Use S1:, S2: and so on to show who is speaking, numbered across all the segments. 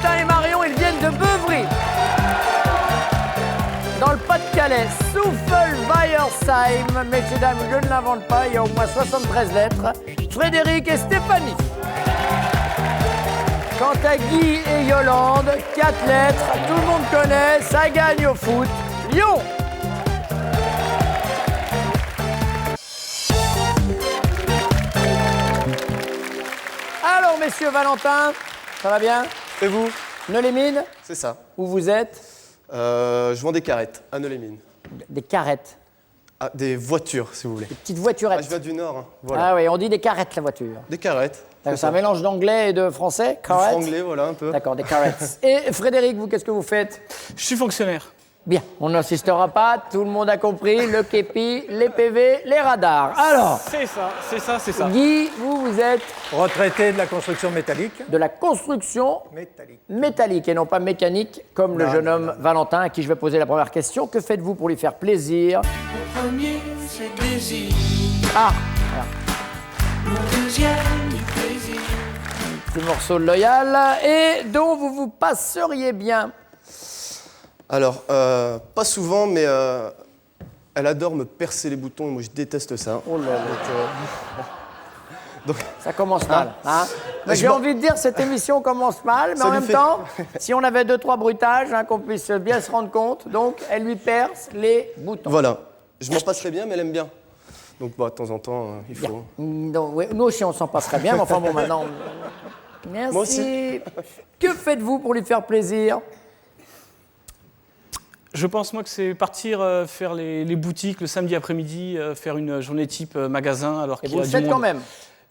S1: Valentin et Marion, ils viennent de Beuvry. Dans le Pas-de-Calais, Souffel-Weiersheim. Messieurs, dames, je ne l'invente pas, il y a au moins 73 lettres. Frédéric et Stéphanie. Quant à Guy et Yolande, 4 lettres, tout le monde connaît, ça gagne au foot. Lyon. Alors, messieurs, Valentin, ça va bien?
S2: Et vous?
S1: Neulémine,
S2: C'est ça.
S1: où vous êtes?
S2: Je vends des carrettes à Neulémine.
S1: Des carrettes,
S2: Ah, des voitures, si vous voulez.
S1: des petites voiturettes.
S2: Ah, je viens du Nord, hein. Voilà.
S1: Ah oui, on dit des carrettes, la voiture.
S2: Des carrettes.
S1: C'est un mélange d'anglais et de français,
S2: Du
S1: carrettes.
S2: franglais, voilà, un peu.
S1: D'accord, des carrettes. Et Frédéric, vous, qu'est-ce que vous faites?
S3: Je suis fonctionnaire.
S1: Bien, on n'insistera pas, tout le monde a compris, le képi, les PV, les radars. Alors,
S3: C'est ça.
S1: Guy, vous êtes
S4: Retraité de la construction métallique.
S1: de la construction
S4: Métallique.
S1: métallique et non pas mécanique, comme le
S4: Non,
S1: jeune
S4: non,
S1: homme Valentin, à qui je vais poser la première question. Que faites-vous pour lui faire plaisir?
S5: Mon premier, c'est plaisir.
S1: Ah,
S5: Mon deuxième, du plaisir.
S1: petit morceau de Loyal, et dont vous vous passeriez bien.
S2: Alors, pas souvent, mais elle adore me percer les boutons et moi je déteste ça.
S1: Oh là là.
S2: Donc,
S1: Ça commence mal. Hein. Mais
S2: je
S1: j'ai
S2: m'en-
S1: envie de dire cette émission commence mal, mais
S2: Ça
S1: en
S2: lui
S1: même
S2: fait-
S1: temps, si on avait 2-3 bruitages, hein, qu'on puisse bien se rendre compte, donc elle lui perce les boutons.
S2: voilà. Je m'en passerai bien, mais elle aime bien. Donc, bah, de temps en temps, il
S1: Bien.
S2: faut.
S1: Donc, ouais, nous aussi on s'en passerait bien, mais enfin bon maintenant. Merci.
S2: Moi aussi.
S1: Que faites-vous pour lui faire plaisir?
S3: Je pense, moi, que c'est partir faire les boutiques le samedi après-midi, faire une journée type magasin, alors
S1: Et
S3: qu'il
S1: vous
S3: y a
S1: le
S3: du
S1: faites
S3: monde.
S1: quand même?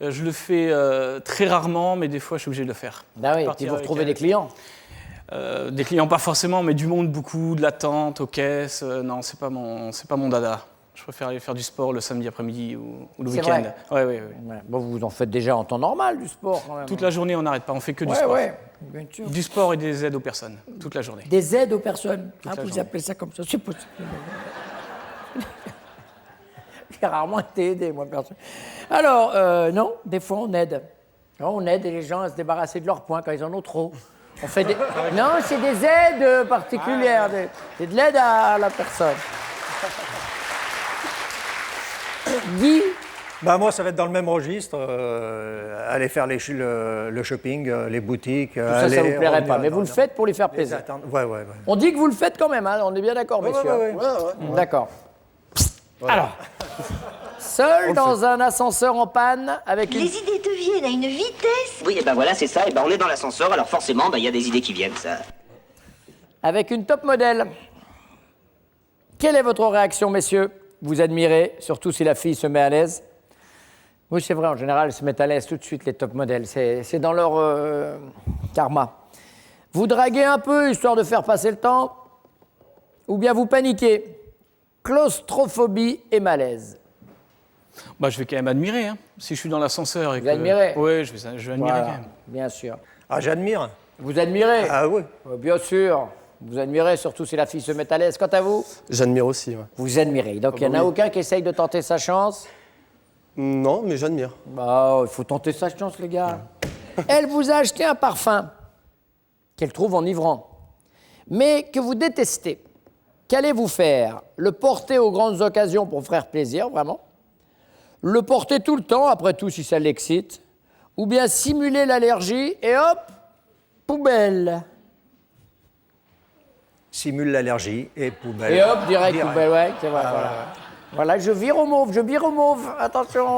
S3: Je le fais très rarement, mais des fois, je suis obligé de le faire.
S1: Ah oui, et puis
S3: Partir
S1: vous
S3: avec
S1: retrouvez
S3: elle.
S1: des clients.
S3: Des clients, pas forcément, mais du monde beaucoup, de l'attente aux caisses. Non, c'est pas mon dada. Je préfère aller faire du sport le samedi après-midi ou le
S1: C'est
S3: week-end.
S1: vrai.
S3: Ouais.
S1: Ouais. Bon, vous en faites déjà en temps normal du sport quand même.
S3: Toute la journée, on n'arrête pas, on fait que du
S1: Ouais,
S3: sport.
S1: ouais, bien sûr.
S3: Du sport et des aides aux personnes, toute la journée.
S1: Des aides aux personnes. Ah,
S3: la
S1: vous
S3: journée.
S1: appelez ça comme ça, c'est possible. J'ai rarement été aidé, moi, personne. Alors, non, des fois, on aide. Non, on aide les gens à se débarrasser de leurs points quand ils en ont trop. On fait des... Non, c'est des aides particulières. C'est de l'aide à la personne. Guy,
S4: Bah, moi, ça va être dans le même registre. Aller faire le shopping, les boutiques.
S1: ça vous plairait pas, mais vous le faites pour lui faire plaisir.
S4: Ouais.
S1: On dit que vous le faites quand même, hein, on est bien d'accord, messieurs.
S4: ouais.
S1: D'accord. Alors, seul dans un ascenseur en panne avec une...
S6: Les idées te viennent à une vitesse.
S7: Oui, et ben voilà, c'est ça. Et ben on est dans l'ascenseur, alors forcément, il y a des idées qui viennent, ça.
S1: avec une top modèle. Quelle est votre réaction, messieurs? Vous admirez, surtout si la fille se met à l'aise? Oui, c'est vrai, en général, elles se mettent à l'aise tout de suite, les top modèles. C'est dans leur karma. Vous draguez un peu, histoire de faire passer le temps? Ou bien vous paniquez? Claustrophobie et malaise.
S3: Bah, je vais quand même admirer, hein. Si je suis dans l'ascenseur et
S1: Vous admirez?
S3: Oui, je vais admirer
S1: Voilà,
S3: quand même.
S1: bien sûr.
S4: Ah, j'admire.
S1: Vous admirez?
S4: Ah oui.
S1: Bien sûr. Vous admirez, surtout si la fille se met à l'aise. Quant à vous?
S2: J'admire aussi, ouais.
S1: Vous admirez. Donc, il n'y en a aucun qui essaye de tenter sa chance?
S2: Non, mais j'admire.
S1: Bah, il faut tenter sa chance, les gars. Elle vous a acheté un parfum qu'elle trouve enivrant, mais que vous détestez. Qu'allez-vous faire? Le porter aux grandes occasions pour faire plaisir, vraiment? Le porter tout le temps, après tout, si ça l'excite? Ou bien simuler l'allergie et hop, poubelle?
S4: Simule l'allergie et poubelle.
S1: Et hop, direct. Poubelle, ouais, c'est vrai. Voilà. Voilà, je vire au mauve, attention,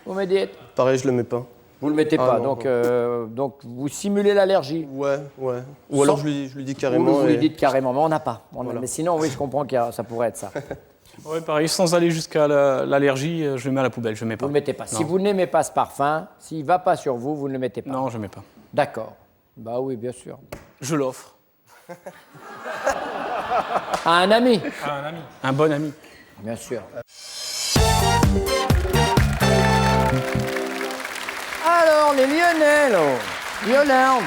S1: vous me dites.
S2: Pareil, je le mets pas.
S1: Vous le mettez
S2: Ah,
S1: pas,
S2: non,
S1: donc vous simulez l'allergie.
S2: Ouais. Ou alors je lui dis carrément.
S1: Vous lui
S2: et-
S1: dites carrément, mais on n'a pas. Mais sinon, oui, je comprends que ça pourrait être ça.
S3: Ouais, pareil, sans aller jusqu'à l'allergie, je le mets à la poubelle, je ne mets pas.
S1: Vous ne le mettez pas.
S3: Non.
S1: Si vous n'aimez pas ce parfum, s'il ne va pas sur vous, vous ne le mettez pas.
S3: Non, je ne mets pas.
S1: D'accord. Bah oui, bien sûr.
S3: Je l'offre
S1: À un ami,
S3: à un ami. Un bon ami.
S1: bien sûr. Alors, les Lyonnais, là. Yolande.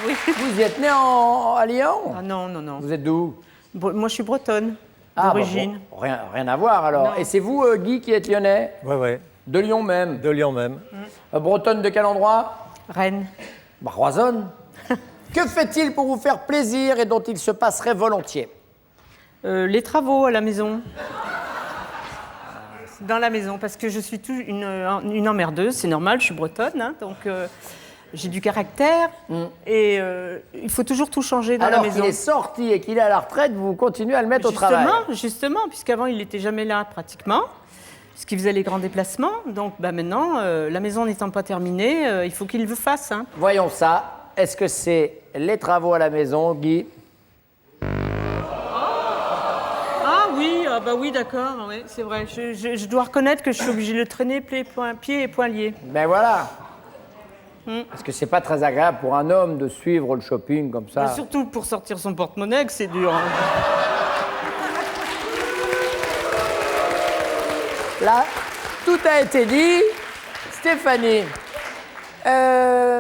S8: Oui.
S1: Vous y êtes né à Lyon?
S8: Ah non, non, non.
S1: Vous êtes d'où?
S8: Moi, je suis bretonne,
S1: Ah,
S8: d'origine.
S1: bah, bon, rien à voir, alors.
S8: Non.
S1: Et c'est vous, Guy, qui êtes lyonnais?
S4: Ouais.
S1: De Lyon même.
S4: De Lyon même.
S1: Bretonne de quel endroit?
S8: Rennes.
S1: Bah, Roissonne. Que fait-il pour vous faire plaisir et dont il se passerait volontiers?
S8: Les travaux à la maison. Dans la maison, parce que je suis une emmerdeuse, c'est normal, je suis bretonne, hein, donc j'ai du caractère et il faut toujours tout changer dans
S1: Alors
S8: la maison.
S1: qu'il est sorti et qu'il est à la retraite, vous continuez à le mettre au travail.
S8: Justement, puisqu'avant il n'était jamais là pratiquement, puisqu'il faisait les grands déplacements. Donc maintenant, la maison n'étant pas terminée, il faut qu'il le fasse. Hein.
S1: Voyons ça. Est-ce que c'est les travaux à la maison, Guy?
S8: Ah oui, oui, d'accord, oui, c'est vrai. Je dois reconnaître que je suis obligée de le traîner pieds et poings liés.
S1: Ben voilà. Parce que c'est pas très agréable pour un homme de suivre le shopping comme ça.
S8: Mais surtout pour sortir son porte-monnaie, que c'est dur. Hein.
S1: Là, tout a été dit. Stéphanie.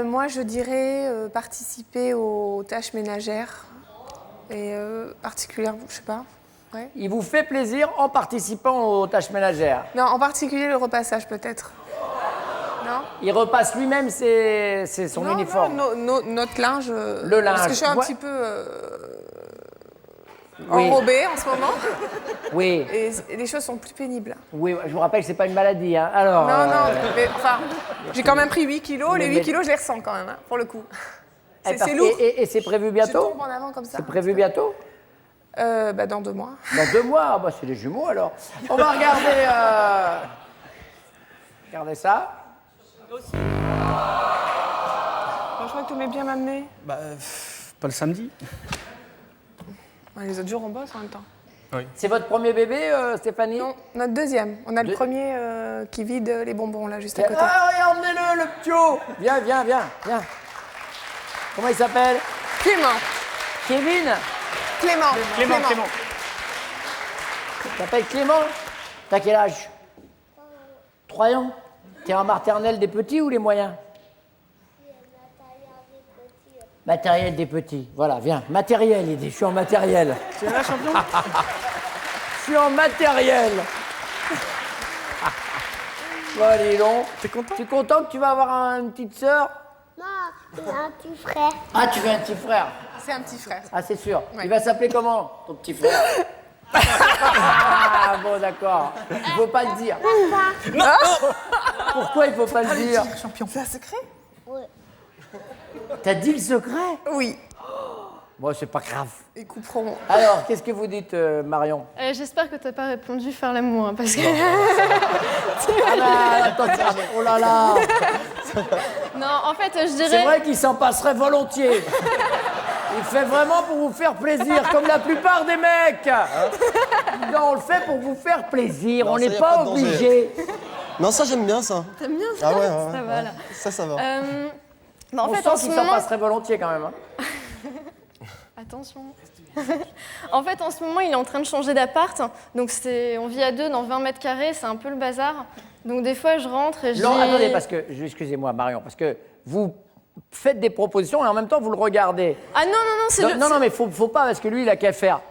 S9: Moi, je dirais participer aux tâches ménagères et particulièrement, je sais pas. Ouais.
S1: Il vous fait plaisir en participant aux tâches ménagères.
S9: Non, en particulier le repassage peut-être. Non.
S1: Il repasse lui-même son uniforme.
S9: Non, notre linge.
S1: Le linge.
S9: Parce que je suis un
S1: Ouais.
S9: petit peu
S1: Oui.
S9: enrobée en ce moment.
S1: Oui,
S9: Et les choses sont plus pénibles.
S1: oui, je vous rappelle que c'est pas une maladie. Hein. Alors.
S9: Non, mais enfin, j'ai quand même pris 8 kilos.
S1: Mais-
S9: Les 8 kilos, je les ressens quand même, hein, pour le coup.
S1: parce-
S9: C'est lourd.
S1: Et c'est prévu
S9: Je
S1: bientôt?
S9: tombe en avant comme ça.
S1: C'est prévu bientôt?
S9: Dans 2 mois.
S1: Dans 2 mois? Ah bah, c'est des jumeaux alors. On va regarder. Regardez ça.
S9: Je crois que tu m'es bien m'amener.
S3: Bah, pas le samedi.
S9: Les autres jours, on bosse en même temps.
S1: C'est votre premier bébé, Stéphanie?
S9: Non, notre deuxième. On a le premier qui vide les bonbons, là, juste à côté.
S1: Ah oui, emmenez-le, le ptio. Viens. Comment il s'appelle?
S9: Clément.
S1: Kevin?
S9: Clément.
S1: Il s'appelle Clément? T'as quel âge? 3 ans? T'es en maternelle des petits ou les moyens? Matériel des petits. Voilà, viens. Matériel, il dit. Je suis en matériel.
S8: Tu es là, champion?
S1: Je suis en matériel. Bon, allez, donc.
S3: T'es content?
S1: Tu es content que tu vas avoir une petite sœur?
S10: Non, j'ai un petit frère.
S1: Ah, tu veux un petit frère?
S9: C'est un petit frère.
S1: Ah, c'est sûr.
S9: Ouais.
S1: Il va s'appeler comment, ton petit frère? Ah, bon, d'accord. Il faut pas le dire. Pourquoi il faut pas le dire?
S9: C'est un secret?
S10: Oui.
S1: T'as dit le secret?
S9: Oui.
S1: Bon, c'est pas grave.
S9: Ils couperont.
S1: Alors, qu'est-ce que vous dites, Marion?
S11: J'espère que t'as pas répondu faire l'amour, hein, parce que...
S1: Ah bah, attends, oh là là!
S11: Non, en fait, je
S1: C'est
S11: dirais...
S1: vrai qu'il s'en passerait volontiers. Il fait vraiment pour vous faire plaisir, comme la plupart des mecs. Non, on le fait pour vous faire plaisir,
S2: Non,
S1: on
S2: ça,
S1: n'est
S2: y a
S1: pas
S2: pas de danger.
S1: obligé.
S2: Non, ça, j'aime bien ça.
S11: T'aimes bien ça?
S2: Ah ouais,
S11: Ça va, là.
S2: Ça va.
S11: Bah, en
S1: On
S11: fait,
S1: sent
S11: en ce
S1: qu'il s'en
S11: moment...
S1: passerait volontiers quand même. Hein.
S11: Attention. En fait, en ce moment, il est en train de changer d'appart. Donc, on vit à 2 dans 20 mètres carrés, c'est un peu le bazar. Donc, des fois, je rentre et je
S1: Non,
S11: dis...
S1: attendez, parce que, excusez-moi Marion, parce que vous faites des propositions et en même temps vous le regardez.
S11: Ah non, c'est
S1: Non,
S11: le...
S1: non, mais faut pas, parce que lui, il a qu'à faire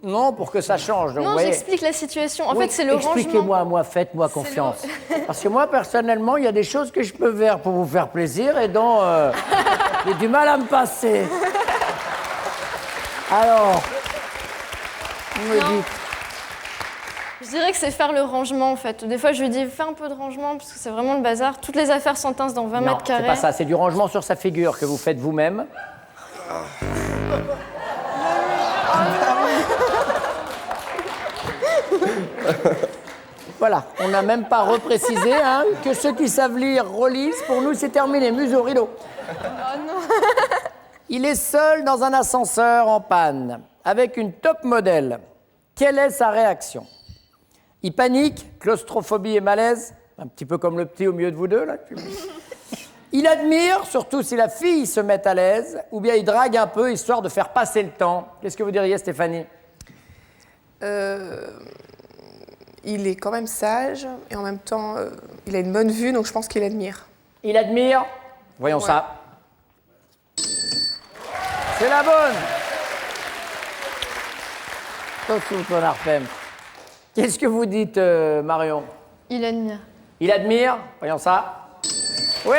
S1: non pour que ça change. Donc,
S11: Non,
S1: vous voyez.
S11: j'explique la situation. En
S1: Oui,
S11: fait, c'est le rangement.
S1: expliquez-moi, moi, faites-moi confiance. Parce que moi, personnellement, il y a des choses que je peux faire pour vous faire plaisir et dont j'ai du mal à me passer. Alors, vous me
S11: Non.
S1: dites.
S11: Je dirais que c'est faire le rangement, en fait. Des fois, je lui dis, fais un peu de rangement, parce que c'est vraiment le bazar. Toutes les affaires s'entassent dans 20
S1: Non,
S11: mètres
S1: c'est
S11: carrés.
S1: pas ça, c'est du rangement sur sa figure que vous faites vous-même. Voilà, on n'a même pas reprécisé hein, que ceux qui savent lire relisent. Pour nous, c'est terminé. Muse au rideau.
S11: Oh non.
S1: Il est seul dans un ascenseur en panne, avec une top modèle. Quelle est sa réaction? Il panique, claustrophobie et malaise, un petit peu comme le petit au milieu de vous deux, là. Il admire, surtout si la fille se met à l'aise, ou bien il drague un peu, histoire de faire passer le temps. Qu'est-ce que vous diriez, Stéphanie?
S9: Il est quand même sage et en même temps, il a une bonne vue, donc je pense qu'il admire.
S1: Il admire? Voyons
S9: Ouais.
S1: ça. C'est la bonne. Ton Arpem. Qu'est-ce que vous dites, Marion?
S11: Il admire.
S1: Il admire? Voyons ça. Oui.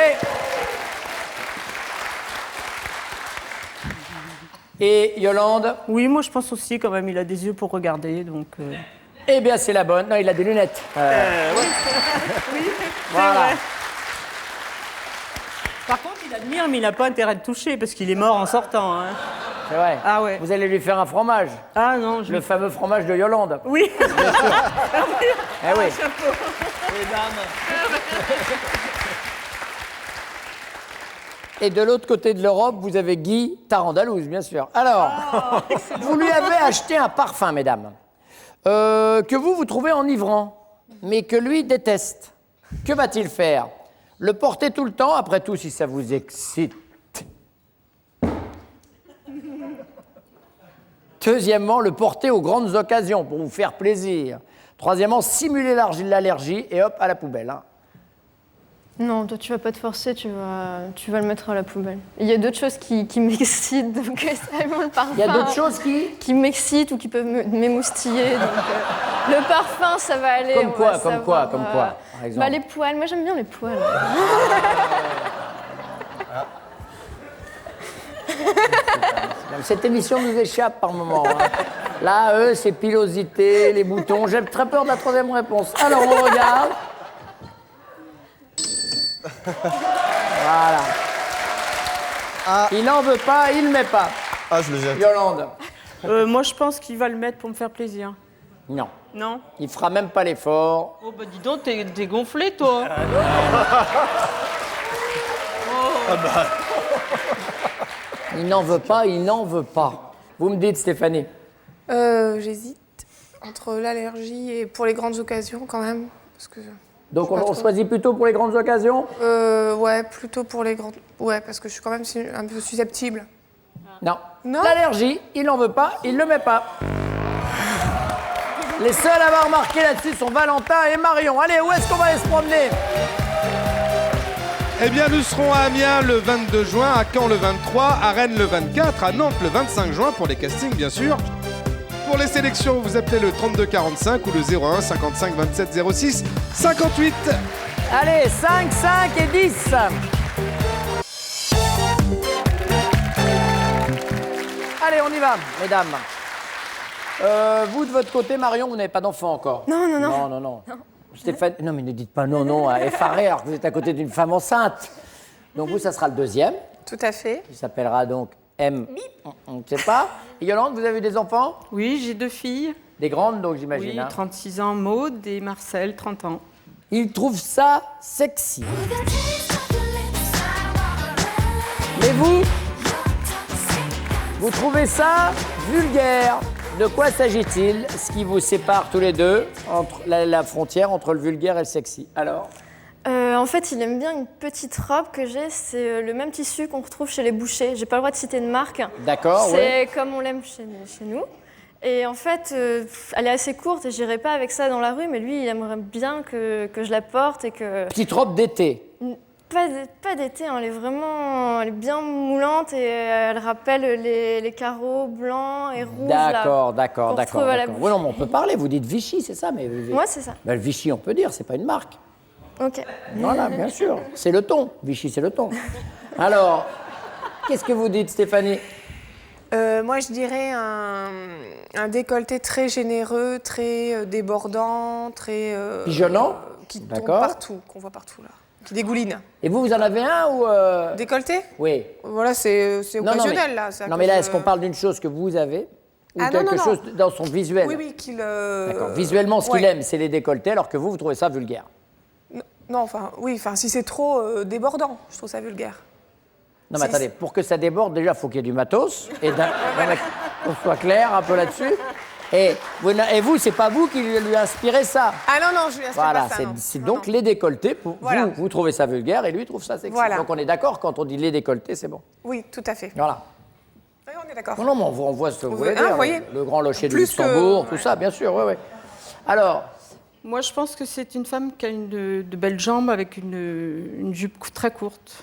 S1: Et Yolande?
S8: Oui, moi je pense aussi quand même, il a des yeux pour regarder, donc...
S1: Eh bien, c'est la bonne. Non, il a des lunettes.
S8: Oui,
S1: Voilà.
S8: c'est vrai. Par contre, il admire, mais il n'a pas intérêt de toucher, parce qu'il est mort en sortant. Hein.
S1: C'est vrai.
S8: Ah ouais.
S1: Vous allez lui faire un fromage.
S8: Ah non, je...
S1: Le fameux fromage de Yolande.
S8: Oui.
S1: Eh oui.
S8: Chapeau.
S1: Et de l'autre côté de l'Europe, vous avez Guy Tarandalouse, bien sûr. Alors, vous lui avez acheté un parfum, mesdames, que vous trouvez enivrant, mais que lui déteste. Que va-t-il faire? Le porter tout le temps, après tout, si ça vous excite. Deuxièmement, le porter aux grandes occasions, pour vous faire plaisir. Troisièmement, simuler l'allergie, et hop, à la poubelle. Hein.
S11: Non, toi tu vas pas te forcer, tu vas le mettre à la poubelle. Il y a d'autres choses qui m'excitent, donc c'est vraiment le parfum.
S1: Il y a d'autres choses
S11: qui m'excitent ou qui peuvent m'émoustiller. Donc le parfum, ça va aller.
S1: Comme quoi, par exemple?
S11: Bah, les poils, moi j'aime bien les poils.
S1: Cette émission nous échappe par moment. Hein. Là, eux, c'est pilosité, les boutons. J'ai très peur de la troisième réponse. Alors, on regarde. Voilà.
S2: Ah.
S1: Il n'en veut pas, il ne met pas.
S2: Ah, je le jette.
S1: Yolande?
S8: Moi, je pense qu'il va le mettre pour me faire plaisir.
S1: Non.
S8: Non?
S1: Il fera même pas l'effort.
S8: Oh, bah dis donc, t'es gonflé, toi.
S1: Il n'en veut pas, il n'en veut pas. Vous me dites, Stéphanie?
S9: J'hésite entre l'allergie et pour les grandes occasions quand même. Parce que
S1: Donc on choisit plutôt pour les grandes occasions?
S9: Ouais, plutôt pour les grandes... Ouais, parce que je suis quand même un peu susceptible.
S1: Non.
S9: Non?
S1: L'allergie, il n'en veut pas, il ne le met pas. Les seuls à avoir marqué là-dessus sont Valentin et Marion. Allez, où est-ce qu'on va aller se promener?
S12: Eh bien, nous serons à Amiens le 22 juin, à Caen le 23, à Rennes le 24, à Nantes le 25 juin pour les castings, bien sûr. Pour les sélections, vous appelez le 3245 ou le 01 55 27 06 58.
S1: Allez, 5, 5 et 10. Allez, on y va, mesdames. Vous, de votre côté, Marion, vous n'avez pas d'enfant encore?
S11: Non.
S1: Non. Stéphane, non, mais ne dites pas non à effaré alors que vous êtes à côté d'une femme enceinte. Donc vous, ça sera le deuxième.
S9: Tout à fait.
S1: Qui s'appellera donc M. On ne sait pas. Et Yolande, vous avez eu des enfants?
S8: Oui, j'ai 2 filles.
S1: Des grandes, donc j'imagine.
S8: Oui,
S1: hein.
S8: 36 ans, Maud, et Marcel, 30 ans.
S1: Ils trouvent ça sexy. Mais vous trouvez ça vulgaire. De quoi s'agit-il? Ce qui vous sépare tous les deux, entre la frontière entre le vulgaire et le sexy. Alors?
S11: En fait, il aime bien une petite robe que j'ai. C'est le même tissu qu'on retrouve chez les bouchers. J'ai pas le droit de citer de marque.
S1: D'accord,
S11: C'est comme on l'aime chez nous. Et en fait, elle est assez courte et j'irai pas avec ça dans la rue. Mais lui, il aimerait bien que je la porte et que...
S1: Petite robe d'été.
S11: Pas d'été, hein, elle est bien moulante et elle rappelle les carreaux blancs et rouges.
S1: D'accord. Oui, non, mais on peut parler, vous dites Vichy, c'est ça? Mais
S11: Moi, c'est ça.
S1: Ben, le Vichy, on peut dire, c'est pas une marque.
S11: Ok.
S1: Voilà, bien sûr. C'est le ton. Vichy, c'est le ton. Alors, qu'est-ce que vous dites, Stéphanie?
S9: Moi, je dirais un décolleté très généreux, très débordant, très...
S1: Pigeonnant?
S9: Qui tombe
S1: D'accord.
S9: partout, qu'on voit partout, là. Qui dégouline.
S1: Et vous en avez un ou...
S9: Décolleté?
S1: Oui.
S9: Voilà, c'est occasionnel, là.
S1: Non, mais là, est-ce qu'on parle d'une chose que vous avez ou
S9: Ah,
S1: quelque
S9: non.
S1: chose dans son visuel?
S9: Oui, qu'il...
S1: D'accord. Visuellement, ce qu'il aime, c'est les décolletés, alors que vous trouvez ça vulgaire.
S9: Non, si c'est trop débordant, je trouve ça vulgaire.
S1: Non, mais attendez, pour que ça déborde, déjà, il faut qu'il y ait du matos. Et qu'on soit clair un peu là-dessus. Et vous, c'est pas vous qui lui inspirez ça.
S9: Ah non, je lui inspire
S1: voilà,
S9: pas ça,
S1: c'est donc les décolletés.
S9: Voilà.
S1: Vous trouvez ça vulgaire et lui il trouve ça sexy.
S9: Voilà.
S1: Donc on est d'accord, quand on dit les décolletés, c'est bon.
S9: Oui, tout à fait.
S1: Voilà.
S9: Oui, on est d'accord.
S1: Non, mais on voit ce que vous voulez
S9: Ah,
S1: dire.
S9: vous voyez.
S1: Le grand locher de
S9: Plus
S1: Luxembourg,
S9: que-
S1: tout ça, bien sûr, oui. Alors,
S8: Moi, je pense que c'est une femme qui a de belles jambes avec une jupe très courte.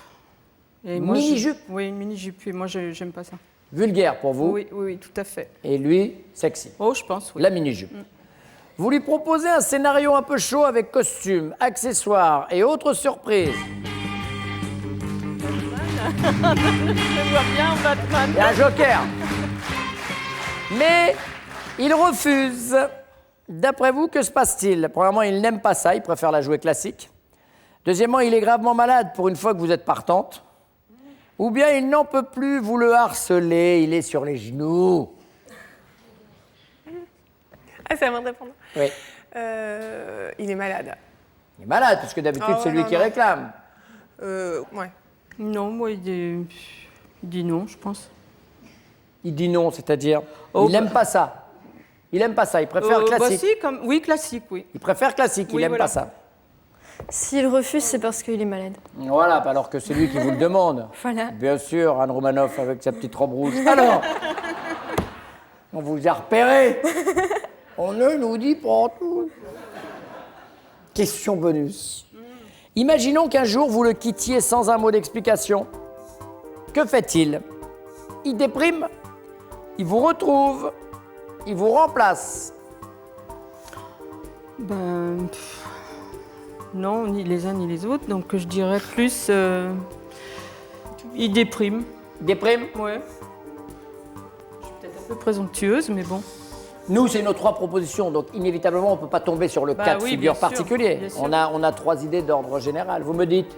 S8: Et moi,
S1: mini-jupe?
S8: Oui, une mini-jupe. Et moi, j'aime pas ça.
S1: vulgaire pour vous.
S8: Oui, tout à fait.
S1: Et lui, sexy.
S8: Oh, je pense, oui.
S1: La mini-jupe. Vous lui proposez un scénario un peu chaud avec costumes, accessoires et autres surprises.
S8: Je vois bien Batman.
S1: Il y a un joker. Mais il refuse. D'après vous, que se passe-t-il? Premièrement, il n'aime pas ça, il préfère la jouer classique. Deuxièmement, il est gravement malade pour une fois que vous êtes partante. Ou bien il n'en peut plus, vous le harcelez, il est sur les genoux.
S9: Ah, c'est à moi de répondre.
S1: Oui.
S9: Il est malade.
S1: Il est malade, parce que d'habitude,
S9: Ah ouais,
S1: c'est lui
S9: non,
S1: qui
S9: non.
S1: réclame.
S9: Ouais.
S8: Non, moi, il dit non, je pense.
S1: Il dit non, c'est-à-dire
S8: Oh,
S1: il n'aime pas ça. Il n'aime pas ça, il préfère
S8: Bah
S1: classique.
S8: si, oui, classique, oui.
S1: Il préfère classique, il
S8: Oui,
S1: n'aime
S8: voilà.
S1: pas ça.
S11: S'il refuse, c'est parce qu'il est malade.
S1: Voilà, alors que c'est lui qui vous le demande.
S11: Voilà.
S1: Bien sûr, Anne Romanoff avec sa petite robe rouge. Alors, on vous a repéré. On ne nous dit pas tout. Question bonus. Imaginons qu'un jour vous le quittiez sans un mot d'explication. Que fait-il? Il déprime? Il vous retrouve? Il vous remplace?
S8: Ben, non, ni les uns ni les autres. Donc je dirais plus, il déprime.
S1: Déprime?
S8: Ouais. Je suis peut-être un peu présomptueuse, mais bon.
S1: Nous, c'est nos 3 propositions, donc inévitablement, on ne peut pas tomber sur le
S8: Bah
S1: cas de
S8: oui,
S1: figure
S8: bien sûr,
S1: particulier.
S8: bien sûr.
S1: On a 3 idées d'ordre général. Vous me dites?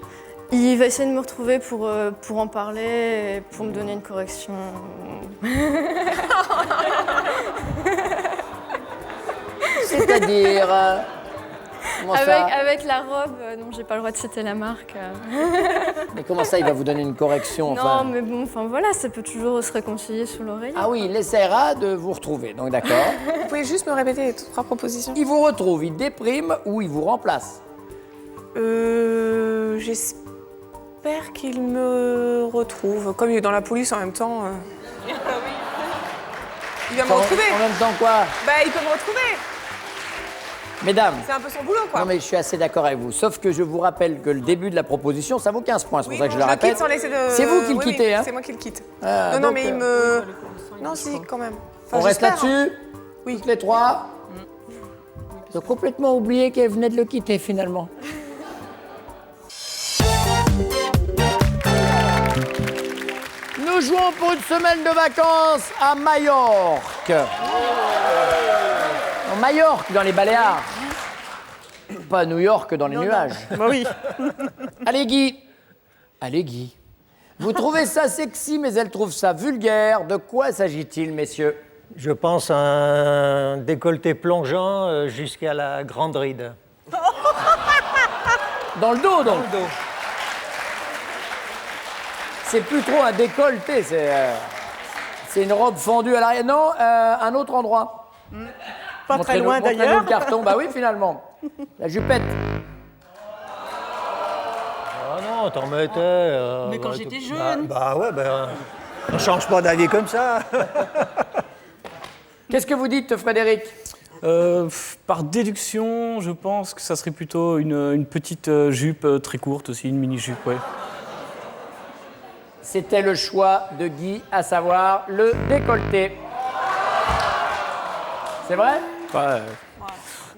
S11: Il va essayer de me retrouver pour en parler et pour me donner une correction.
S1: C'est-à-dire comment ça?
S11: Avec la robe, non, j'ai pas le droit de citer la marque.
S1: Mais comment ça, il va vous donner une correction enfin
S11: Non, mais bon, enfin voilà, ça peut toujours se réconcilier sous l'oreille.
S1: Ah oui, il essaiera de vous retrouver, donc d'accord.
S9: Vous pouvez juste me répéter les 3 propositions?
S1: Il vous retrouve, il déprime ou il vous remplace?
S9: J'espère qu'il me retrouve. Comme il est dans la police en même temps. Il va me retrouver.
S1: En même temps quoi?
S9: Bah, il peut me retrouver.
S1: Mesdames,
S9: C'est un peu son boulot, quoi.
S1: non mais je suis assez d'accord avec vous, sauf que je vous rappelle que le début de la proposition, ça vaut 15 points, c'est pour
S9: Oui,
S1: ça que je
S9: bon,
S1: le répète.
S9: quitte sans laisser de...
S1: C'est vous qui le
S9: Oui,
S1: quittez,
S9: oui,
S1: hein?
S9: C'est moi qui le quitte.
S1: Ah,
S9: non,
S1: donc,
S9: mais il me... Non, si, quand même. Enfin,
S1: On reste
S9: j'espère, hein.
S1: là-dessus?
S9: Oui.
S1: Toutes les 3? J'ai complètement oublié qu'elle venait de le quitter finalement. Nous jouons pour une semaine de vacances à Majorque. En Majorque, dans les Baléares. Pas à New York, dans les nuages.
S8: Bah oui.
S1: Allez, Guy. Allez, Guy. Vous trouvez ça sexy, mais elle trouve ça vulgaire. De quoi s'agit-il, messieurs?
S13: Je pense à un décolleté plongeant jusqu'à la grande ride.
S1: Dans le dos, donc?
S13: Dans le dos.
S1: C'est plus trop un décolleté, c'est une robe fendue à l'arrière. Non, un autre endroit.
S8: Pas très loin
S1: Montrez-nous
S8: d'ailleurs.
S1: le carton. Bah oui, finalement. La jupette.
S13: Ah non, t'en mettais.
S8: Mais quand j'étais jeune.
S13: Bah ouais, on change pas d'avis comme ça.
S1: Qu'est-ce que vous dites, Frédéric?
S3: Par déduction, je pense que ça serait plutôt une petite jupe très courte aussi, une mini-jupe, ouais.
S1: C'était le choix de Guy, à savoir le décolleté. C'est vrai?
S3: Ouais.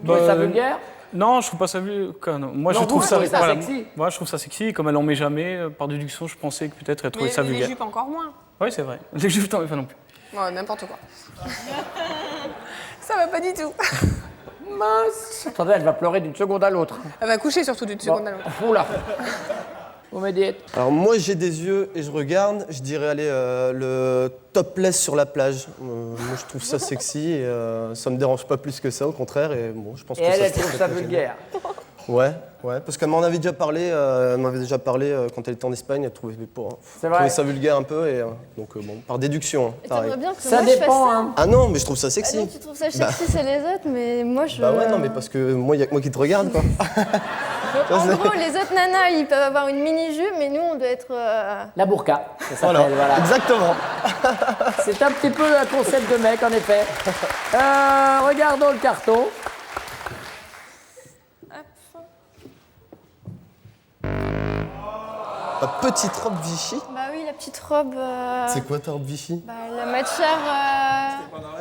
S1: Vous trouvez ça vulgaire?
S3: Non, je trouve pas ça vulgaire. Moi,
S1: Non,
S3: je trouve
S1: vous
S3: ça,
S1: trouvez ça
S3: voilà.
S1: sexy?
S3: Moi, je trouve ça sexy. Comme elle en met jamais, par déduction, je pensais que peut-être elle trouvait ça
S9: Les
S3: vulgaire.
S9: jupes encore moins.
S3: Oui, c'est vrai. Les jupes, non, non plus.
S9: Ouais, n'importe quoi. Ça va pas du tout.
S1: Mince. Attendez, elle va pleurer d'une seconde à l'autre.
S9: Elle va coucher surtout d'une seconde à l'autre.
S1: Oula. Vous me dites?
S2: Alors moi j'ai des yeux et je regarde, je dirais allez le topless sur la plage. Moi je trouve ça sexy et ça me dérange pas plus que ça, au contraire. Et bon, je pense
S1: Et
S2: que
S1: elle, elle
S2: se
S1: trouve
S2: fait
S1: ça
S2: très bien.
S1: vulgaire.
S2: Ouais, parce qu'elle m'en avait déjà parlé, quand elle était en Espagne, elle trouvait,
S1: C'est vrai.
S2: ça vulgaire un peu et donc bon, par déduction, hein,
S11: Et
S2: pareil.
S11: t'aimerais bien que
S1: Ça
S11: moi je fasse
S1: dépend,
S11: ça?
S1: hein.
S2: Ah non, mais je trouve ça
S11: Ah
S2: sexy.
S11: non, tu trouves ça sexy, c'est les autres, mais moi je...
S2: Bah ouais, non, mais parce que moi, il y a que moi qui te regarde, quoi.
S11: En gros, les autres nanas, ils peuvent avoir une mini-jupe, mais nous, on doit être...
S1: La burqa, ça s'appelle, voilà.
S2: Exactement.
S1: C'est un petit peu un concept de mec, en effet. Regardons le carton.
S2: La petite robe Vichy.
S11: Bah oui, la petite robe...
S2: C'est quoi ta robe Vichy?
S11: Bah, la matière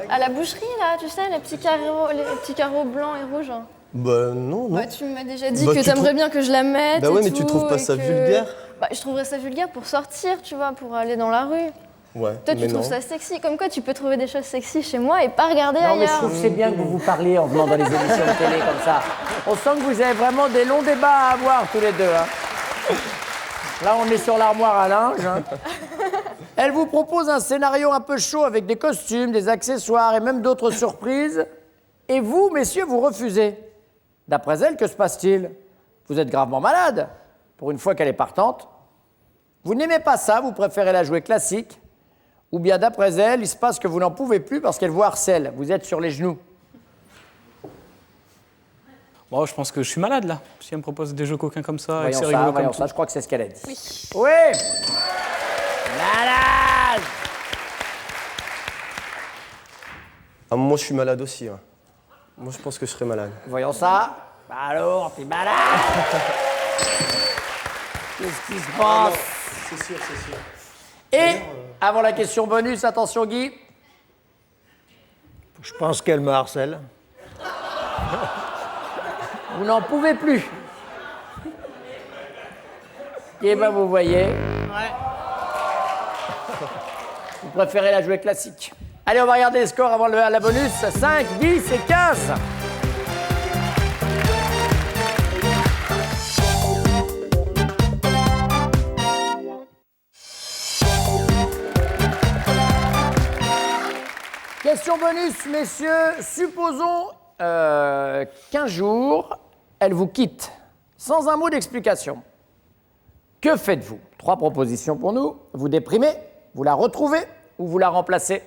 S11: à la boucherie, là, tu sais, les petits carreaux blancs et rouges.
S2: Bah non, non.
S11: Bah, tu m'as déjà dit
S2: Bah,
S11: que
S2: tu
S11: t'aimerais
S2: trouves-
S11: bien que je la mette.
S2: Bah ouais,
S11: et
S2: mais tu
S11: tout,
S2: trouves pas
S11: et
S2: ça
S11: que-
S2: vulgaire?
S11: Bah, je trouverais ça vulgaire pour sortir, tu vois, pour aller dans la rue.
S2: Ouais,
S11: Toi, tu
S2: mais
S11: trouves
S2: non.
S11: ça sexy. Comme quoi, tu peux trouver des choses sexy chez moi et pas regarder
S1: Non, mais je
S11: ailleurs.
S1: trouve que c'est bien que vous vous parliez en venant dans les émissions de télé comme ça. On sent que vous avez vraiment des longs débats à avoir tous les deux. Hein. Là, on est sur l'armoire à linge. Hein. Elle vous propose un scénario un peu chaud avec des costumes, des accessoires et même d'autres surprises. Et vous, messieurs, vous refusez. D'après elle, que se passe-t-il? Vous êtes gravement malade. Pour une fois qu'elle est partante. Vous n'aimez pas ça, vous préférez la jouer classique. Ou bien d'après elle, il se passe que vous n'en pouvez plus parce qu'elle vous harcèle. Vous êtes sur les genoux.
S3: Bon, je pense que je suis malade là. Si elle me propose des jeux coquins comme ça, et que
S1: Voyons
S3: c'est
S1: ça,
S3: rigolo
S1: voyons
S3: comme
S1: ça,
S3: tout.
S1: je crois que c'est ce qu'elle a dit.
S11: Oui.
S1: Oui. Malade.
S2: Ah, moi, je suis malade aussi. Ouais. Moi, je pense que je serais malade.
S1: Voyons ça. Bah alors, t'es malade. Qu'est-ce qui se passe?
S2: C'est sûr, c'est sûr.
S1: Et, avant la question bonus, attention Guy.
S13: Je pense qu'elle me harcèle.
S1: Vous n'en pouvez plus. Et ben vous voyez. Vous préférez la jouer classique. Allez, on va regarder les scores avant la bonus. 5, 10 et 15. Question bonus, messieurs. Supposons qu'un jour, elle vous quitte, sans un mot d'explication. Que faites-vous? 3 propositions pour nous. Vous déprimez, vous la retrouvez ou vous la remplacez?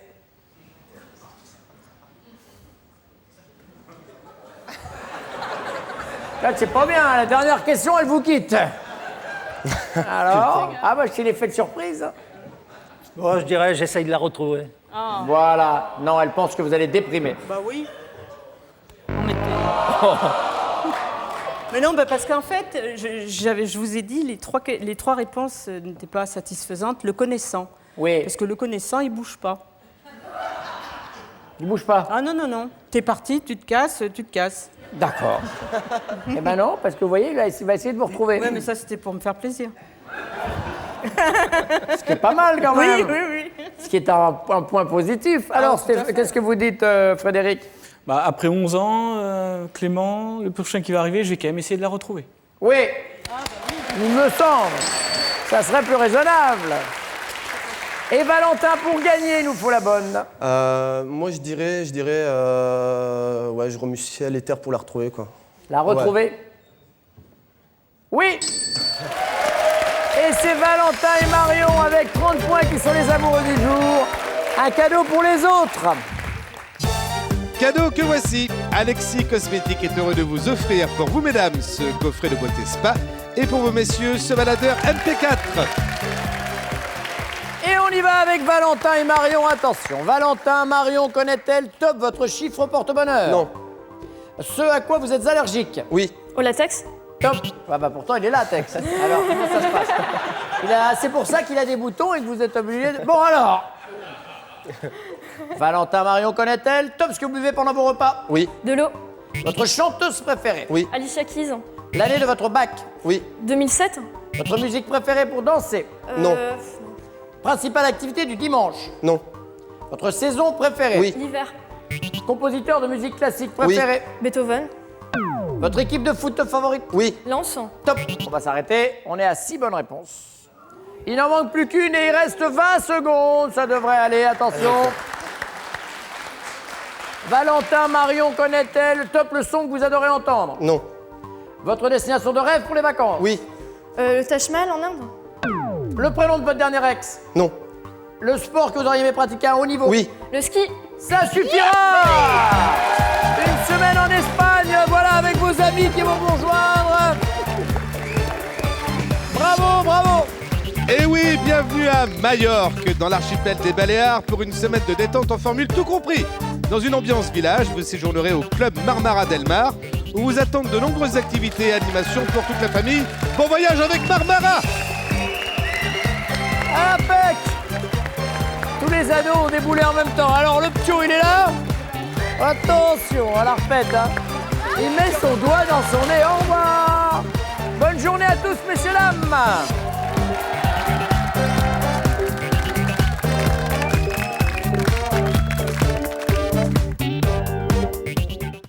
S1: Là, c'est pas bien. La dernière question, elle vous quitte. Alors? Ah, bah, c'est l'effet de surprise.
S13: Bon, je dirais, j'essaye de la retrouver.
S1: Voilà. Non, elle pense que vous allez déprimer.
S8: Bah oui. Non, mais mais non, bah parce qu'en fait, je vous ai dit, les trois réponses n'étaient pas satisfaisantes. Le connaissant.
S1: Oui.
S8: Parce que le connaissant, il bouge pas.
S1: Il bouge pas?
S8: Ah non, non, non. T'es parti, tu te casses, tu te casses.
S1: D'accord. Eh ben non, parce que vous voyez, là, il va essayer de vous retrouver.
S8: Ouais, mais ça, c'était pour me faire plaisir.
S1: Ce qui est pas mal quand même.
S8: Oui, oui, oui.
S1: Ce qui est un point positif. Alors,
S8: tout à fait.
S1: qu'est-ce que vous dites, Frédéric?
S3: Bah, après 11 ans, Clément, le prochain qui va arriver, je vais quand même essayer de la retrouver.
S1: Oui. Il me semble. Ça serait plus raisonnable. Et Valentin, pour gagner, il nous faut la bonne.
S2: Moi, je dirais, ouais, je remue ciel et terre pour la retrouver, quoi.
S1: La retrouver? Oui. Et c'est Valentin et Marion avec 30 points qui sont les amoureux du jour. Un cadeau pour les autres.
S12: Cadeau que voici. Alexis Cosmétique est heureux de vous offrir pour vous, mesdames, ce coffret de beauté spa et pour vous, messieurs, ce baladeur MP4.
S1: Et on y va avec Valentin et Marion. Attention, Valentin, Marion, connaît-elle top votre chiffre porte-bonheur?
S2: Non.
S1: Ce à quoi vous êtes allergique?
S2: Oui.
S11: Au latex?
S1: Top. Ah bah pourtant, il est latex. Alors, comment ça se passe? C'est pour ça qu'il a des boutons et que vous êtes obligé de... Bon alors. Valentin, Marion, connaît-elle top ce que vous buvez pendant vos repas?
S2: Oui.
S11: De l'eau?
S1: Votre chanteuse préférée?
S2: Oui.
S11: Alicia Keys?
S1: L'année de votre bac?
S2: Oui.
S11: 2007?
S1: Votre musique préférée pour danser?
S2: Non.
S1: Principale activité du dimanche?
S2: Non.
S1: Votre saison préférée?
S2: Oui.
S11: L'hiver?
S1: Compositeur de musique classique préféré?
S11: Beethoven?
S1: Votre équipe de foot favorite?
S2: Oui.
S11: Lens?
S1: Top. On va s'arrêter. On est à 6 bonnes réponses. Il n'en manque plus qu'une et il reste 20 secondes. Ça devrait aller. Attention. Valentin, Marion, connaît-elle top le son que vous adorez entendre?
S2: Non.
S1: Votre destination de rêve pour les vacances?
S2: Oui.
S11: Le Taj Mahal en Inde?
S1: Le prénom de votre dernier ex?
S2: Non.
S1: Le sport que vous auriez aimé pratiquer à haut niveau?
S2: Oui.
S11: Le ski?
S1: Ça suffira. Une semaine en Espagne, voilà, avec vos amis qui vont vous rejoindre. Bravo, bravo.
S12: Et oui, bienvenue à Majorque, dans l'archipel des Baléares, pour une semaine de détente en formule tout compris. Dans une ambiance village, vous séjournerez au club Marmara Del Mar, où vous attendent de nombreuses activités et animations pour toute la famille. Bon voyage avec Marmara!
S1: Impec. Tous les ados ont déboulé en même temps. Alors le ptio, il est là. Attention, à la repète, hein. Il met son doigt dans son nez. Au revoir.